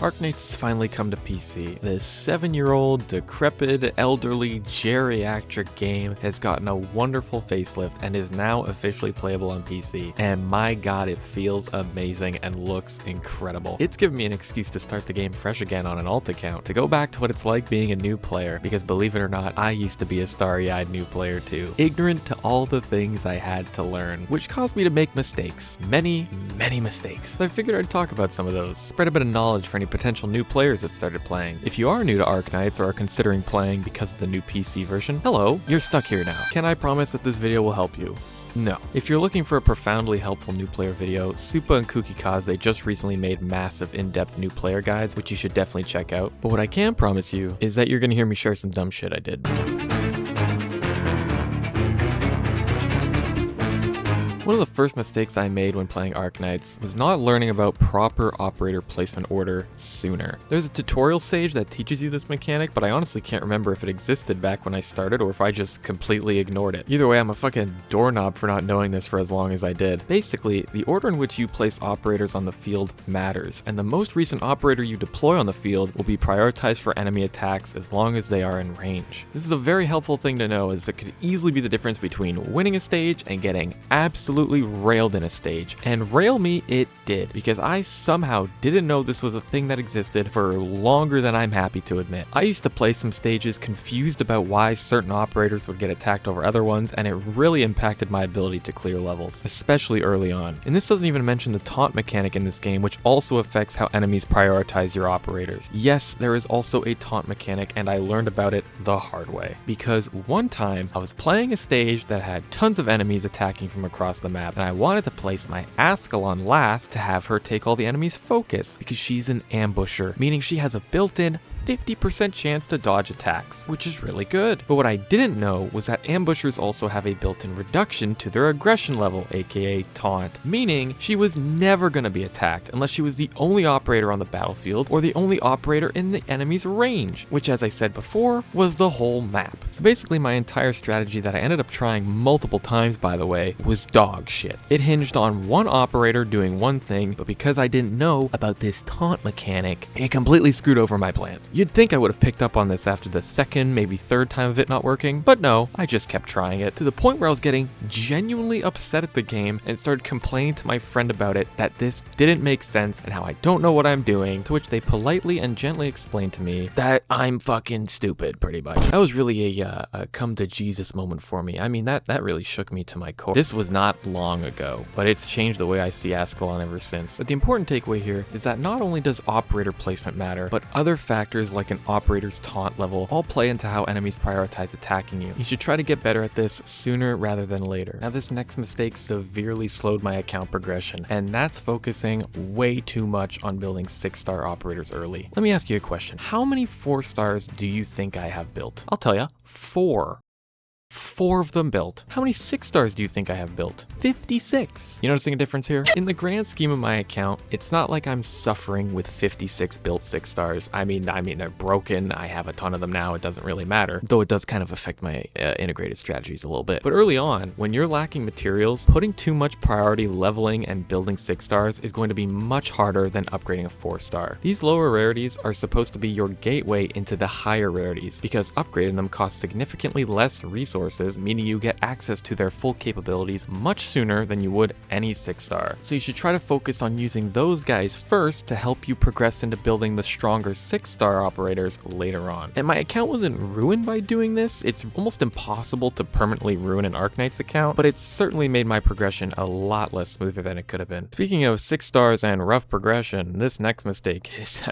Arknights has finally come to PC. This 7-year-old, decrepit, elderly, geriatric game has gotten a wonderful facelift and is now officially playable on PC. And my god, it feels amazing and looks incredible. It's given me an excuse to start the game fresh again on an alt account, to go back to what it's like being a new player, because believe it or not, I used to be a starry-eyed new player too. Ignorant to all the things I had to learn, which caused me to make mistakes. Many mistakes. So I figured I'd talk about some of those, spread a bit of knowledge for any potential new players that started playing. If you are new to Arknights or are considering playing because of the new PC version, hello, you're stuck here now. Can I promise that this video will help you? No. If you're looking for a profoundly helpful new player video, Supa and Kukikaze just recently made massive in-depth new player guides, which you should definitely check out. But what I can promise you is that you're gonna hear me share some dumb shit I did. One of the first mistakes I made when playing Arknights was not learning about proper operator placement order sooner. There's a tutorial stage that teaches you this mechanic, but I honestly can't remember if it existed back when I started or if I just completely ignored it. Either way, I'm a fucking doorknob for not knowing this for as long as I did. Basically, the order in which you place operators on the field matters, and the most recent operator you deploy on the field will be prioritized for enemy attacks as long as they are in range. This is a very helpful thing to know, as it could easily be the difference between winning a stage and getting absolutely railed in a stage. And rail me it did, because I somehow didn't know this was a thing that existed for longer than I'm happy to admit. I used to play some stages confused about why certain operators would get attacked over other ones, and it really impacted my ability to clear levels, especially early on. And this doesn't even mention the taunt mechanic in this game, which also affects how enemies prioritize your operators. Yes, there is also a taunt mechanic, and I learned about it the hard way. Because one time, I was playing a stage that had tons of enemies attacking from across the map, and I wanted to place my Ascalon last to have her take all the enemies' focus, because she's an ambusher, meaning she has a built-in 50% chance to dodge attacks, which is really good. But what I didn't know was that ambushers also have a built-in reduction to their aggression level, aka taunt, meaning she was never going to be attacked unless she was the only operator on the battlefield or the only operator in the enemy's range, which, as I said before, was the whole map. So basically my entire strategy, that I ended up trying multiple times by the way, was dog shit. It hinged on one operator doing one thing, but because I didn't know about this taunt mechanic, it completely screwed over my plans. You'd think I would have picked up on this after the second, maybe third time of it not working, but no, I just kept trying it, to the point where I was getting genuinely upset at the game and started complaining to my friend about it, that this didn't make sense and how I don't know what I'm doing, to which they politely and gently explained to me that I'm fucking stupid, pretty much. That was really a come to Jesus moment for me. I mean, that really shook me to my core. This was not long ago, but it's changed the way I see Ascalon ever since. But the important takeaway here is that not only does operator placement matter, but other factors like an operator's taunt level all play into how enemies prioritize attacking you. You should try to get better at this sooner rather than later. Now, this next mistake severely slowed my account progression, and that's focusing way too much on building 6-star operators early. Let me ask you a question. How many 4 stars do you think I have built? I'll tell you, 4. 4 of them built. How many 6 stars do you think I have built? 56. You noticing a difference here? In the grand scheme of my account, it's not like I'm suffering with 56 built 6 stars. I mean, they're broken. I have a ton of them now. It doesn't really matter, though it does kind of affect my integrated strategies a little bit. But early on, when you're lacking materials, putting too much priority leveling and building 6 stars is going to be much harder than upgrading a 4-star. These lower rarities are supposed to be your gateway into the higher rarities, because upgrading them costs significantly less resources, meaning you get access to their full capabilities much sooner than you would any 6-star. So you should try to focus on using those guys first to help you progress into building the stronger 6-star operators later on. And my account wasn't ruined by doing this. It's almost impossible to permanently ruin an Arknights account, but it certainly made my progression a lot less smoother than it could have been. Speaking of 6 stars and rough progression, this next mistake is,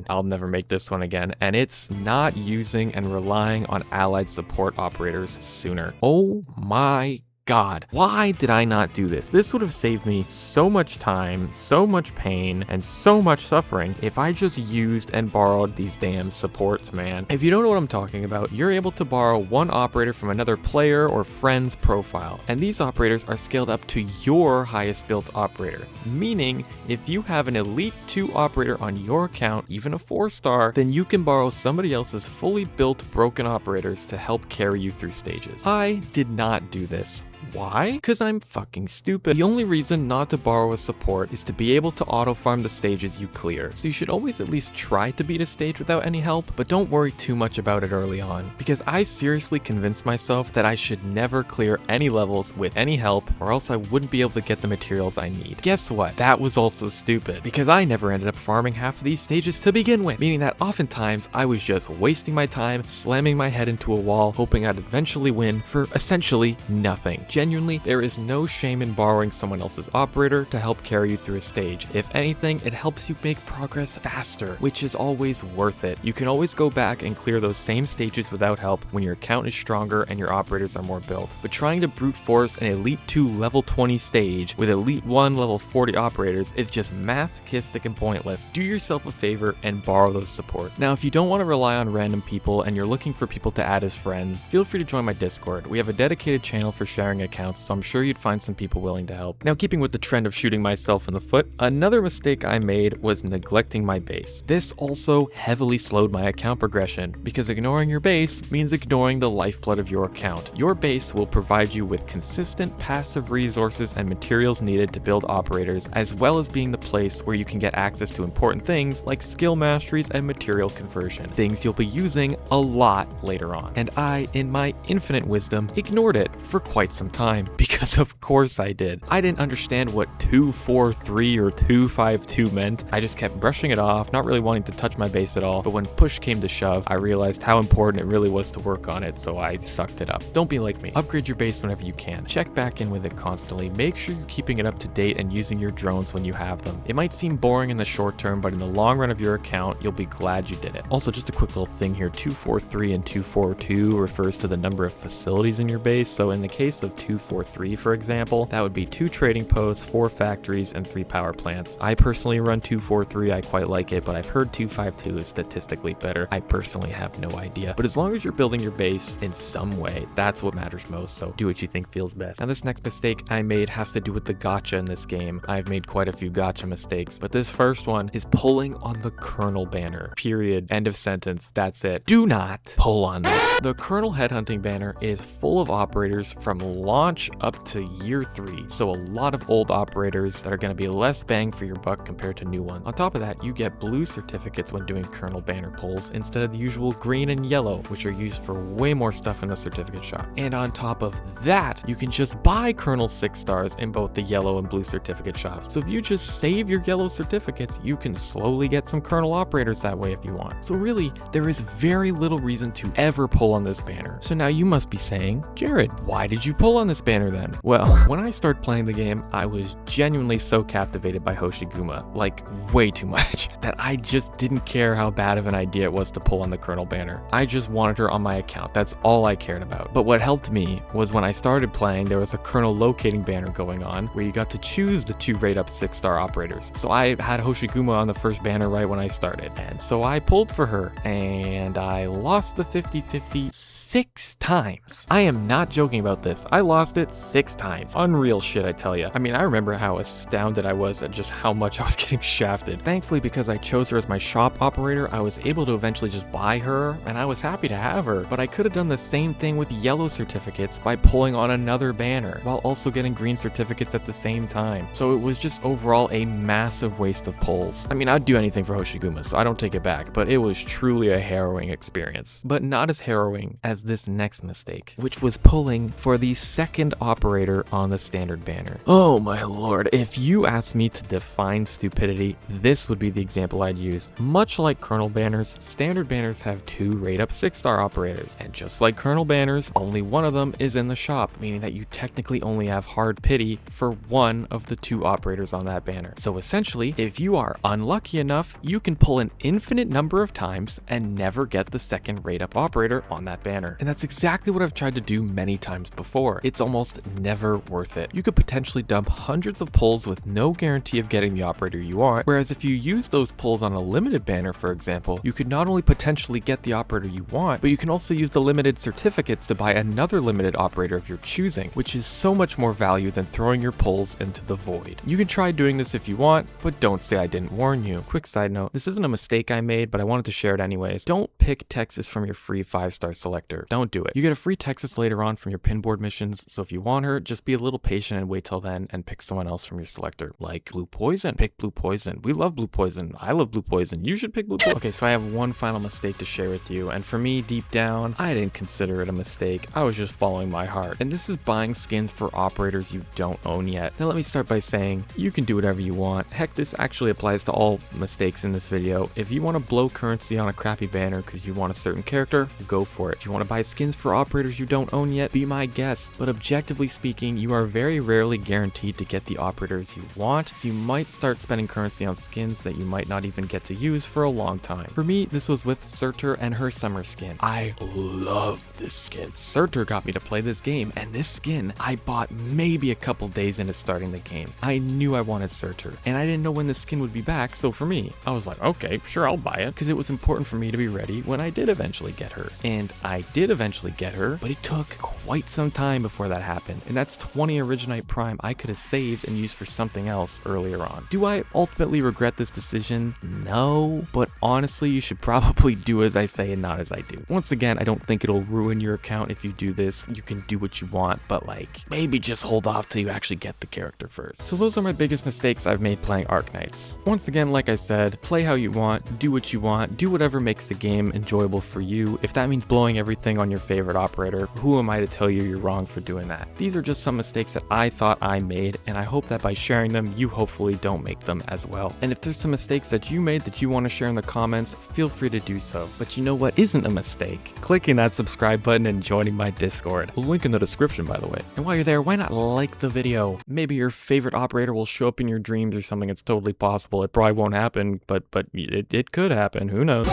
I'll never make this one again, and it's not using and relying on allied support operators sooner. Oh my God, why did I not do this? This would have saved me so much time, so much pain, and so much suffering if I just used and borrowed these damn supports, man. If you don't know what I'm talking about, you're able to borrow one operator from another player or friend's profile, and these operators are scaled up to your highest built operator, meaning if you have an Elite 2 operator on your account, even a 4-star, then you can borrow somebody else's fully built broken operators to help carry you through stages. I did not do this. Why? Because I'm fucking stupid. The only reason not to borrow a support is to be able to auto-farm the stages you clear. So you should always at least try to beat a stage without any help, but don't worry too much about it early on. Because I seriously convinced myself that I should never clear any levels with any help, or else I wouldn't be able to get the materials I need. Guess what? That was also stupid, because I never ended up farming half of these stages to begin with, meaning that oftentimes I was just wasting my time, slamming my head into a wall, hoping I'd eventually win for essentially nothing. Genuinely, there is no shame in borrowing someone else's operator to help carry you through a stage. If anything, it helps you make progress faster, which is always worth it. You can always go back and clear those same stages without help when your account is stronger and your operators are more built. But trying to brute force an Elite 2 level 20 stage with Elite 1 level 40 operators is just masochistic and pointless. Do yourself a favor and borrow those support. Now, if you don't want to rely on random people and you're looking for people to add as friends, feel free to join my Discord. We have a dedicated channel for sharing accounts, so I'm sure you'd find some people willing to help. Now, keeping with the trend of shooting myself in the foot, another mistake I made was neglecting my base. This also heavily slowed my account progression, because ignoring your base means ignoring the lifeblood of your account. Your base will provide you with consistent passive resources and materials needed to build operators, as well as being the place where you can get access to important things like skill masteries and material conversion, things you'll be using a lot later on. And I, in my infinite wisdom, ignored it for quite some time, because of course I did. I didn't understand what 243 or 252 meant. I just kept brushing it off, not really wanting to touch my base at all, but when push came to shove, I realized how important it really was to work on it, so I sucked it up. Don't be like me. Upgrade your base whenever you can. Check back in with it constantly. Make sure you're keeping it up to date and using your drones when you have them. It might seem boring in the short term, but in the long run of your account, you'll be glad you did it. Also, just a quick little thing here, 243 and 242 refers to the number of facilities in your base. So in the case of 243, for example, that would be 2 trading posts, 4 factories, and 3 power plants. I personally run 243, I quite like it, but I've heard 252 is statistically better. I personally have no idea. But as long as you're building your base in some way, that's what matters most, so do what you think feels best. Now, this next mistake I made has to do with the gacha in this game. I've made quite a few gacha mistakes, but this first one is pulling on the Colonel banner. Period. End of sentence. That's it. Do not pull on this. The Colonel headhunting banner is full of operators from launch up to year 3, so a lot of old operators that are going to be less bang for your buck compared to new ones. On top of that, you get blue certificates when doing Colonel banner pulls instead of the usual green and yellow, which are used for way more stuff in the certificate shop. And on top of that, you can just buy Colonel 6 stars in both the yellow and blue certificate shops. So if you just save your yellow certificates, you can slowly get some Colonel operators that way if you want. So really, there is very little reason to ever pull on this banner. So now you must be saying, Jared, why did you pull on this banner then? Well, when I started playing the game, I was genuinely so captivated by Hoshiguma, like way too much, that I just didn't care how bad of an idea it was to pull on the Colonel banner. I just wanted her on my account. That's all I cared about. But what helped me was when I started playing, there was a Colonel locating banner going on where you got to choose the 2 rate up 6-star operators. So I had Hoshiguma on the first banner right when I started, and so I pulled for her, and I lost the 50-50 6 times. I am not joking about this. I lost it 6 times. Unreal shit, I tell you. I mean, I remember how astounded I was at just how much I was getting shafted. Thankfully, because I chose her as my shop operator, I was able to eventually just buy her, and I was happy to have her. But I could have done the same thing with yellow certificates by pulling on another banner, while also getting green certificates at the same time. So it was just overall a massive waste of pulls. I mean, I'd do anything for Hoshiguma, so I don't take it back, but it was truly a harrowing experience. But not as harrowing as this next mistake, which was pulling for the second operator on the standard banner. Oh my lord, if you asked me to define stupidity, this would be the example I'd use. Much like Colonel banners, standard banners have 2 rate up 6-star operators, and just like Colonel banners, only one of them is in the shop, meaning that you technically only have hard pity for one of the 2 operators on that banner. So essentially, if you are unlucky enough, you can pull an infinite number of times and never get the second rate up operator on that banner. And that's exactly what I've tried to do many times before. It's almost never worth it. You could potentially dump hundreds of pulls with no guarantee of getting the operator you want, whereas if you use those pulls on a limited banner, for example, you could not only potentially get the operator you want, but you can also use the limited certificates to buy another limited operator of your choosing, which is so much more value than throwing your pulls into the void. You can try doing this if you want, but don't say I didn't warn you. Quick side note, this isn't a mistake I made, but I wanted to share it anyways. Don't pick Texas from your free 5-star selector. Don't do it. You get a free Texas later on from your pinboard missions options, so if you want her, just be a little patient and wait till then and pick someone else from your selector. Like Blue Poison. Pick Blue Poison. We love Blue Poison. I love Blue Poison. You should pick Blue Poison. Okay, so I have one final mistake to share with you, and for me, deep down, I didn't consider it a mistake. I was just following my heart. And this is buying skins for operators you don't own yet. Now let me start by saying, you can do whatever you want. Heck, this actually applies to all mistakes in this video. If you want to blow currency on a crappy banner because you want a certain character, go for it. If you want to buy skins for operators you don't own yet, be my guest. But objectively speaking, you are very rarely guaranteed to get the operators you want, so you might start spending currency on skins that you might not even get to use for a long time. For me, this was with Surtur and her summer skin. I love this skin. Surtur got me to play this game, and this skin I bought maybe a couple days into starting the game. I knew I wanted Surtur, and I didn't know when the skin would be back, so for me, I was like, okay, sure, I'll buy it, because it was important for me to be ready when I did eventually get her. And I did eventually get her, but it took quite some time before that happened, and that's 20 Originite Prime I could have saved and used for something else earlier on. Do I ultimately regret this decision? No, but honestly, you should probably do as I say and not as I do. Once again, I don't think it'll ruin your account if you do this. You can do what you want, but like, maybe just hold off till you actually get the character first. So those are my biggest mistakes I've made playing Arknights. Once again, like I said, play how you want, do what you want, do whatever makes the game enjoyable for you. If that means blowing everything on your favorite operator, who am I to tell you you're wrong for doing that? These are just some mistakes that I thought I made, and I hope that by sharing them, you hopefully don't make them as well. And if there's some mistakes that you made that you want to share in the comments, feel free to do so. But you know what isn't a mistake? Clicking that subscribe button and joining my Discord. Link in the description, by the way. And while you're there, why not like the video? Maybe your favorite operator will show up in your dreams or something. It's totally possible. It probably won't happen, but it could happen. Who knows?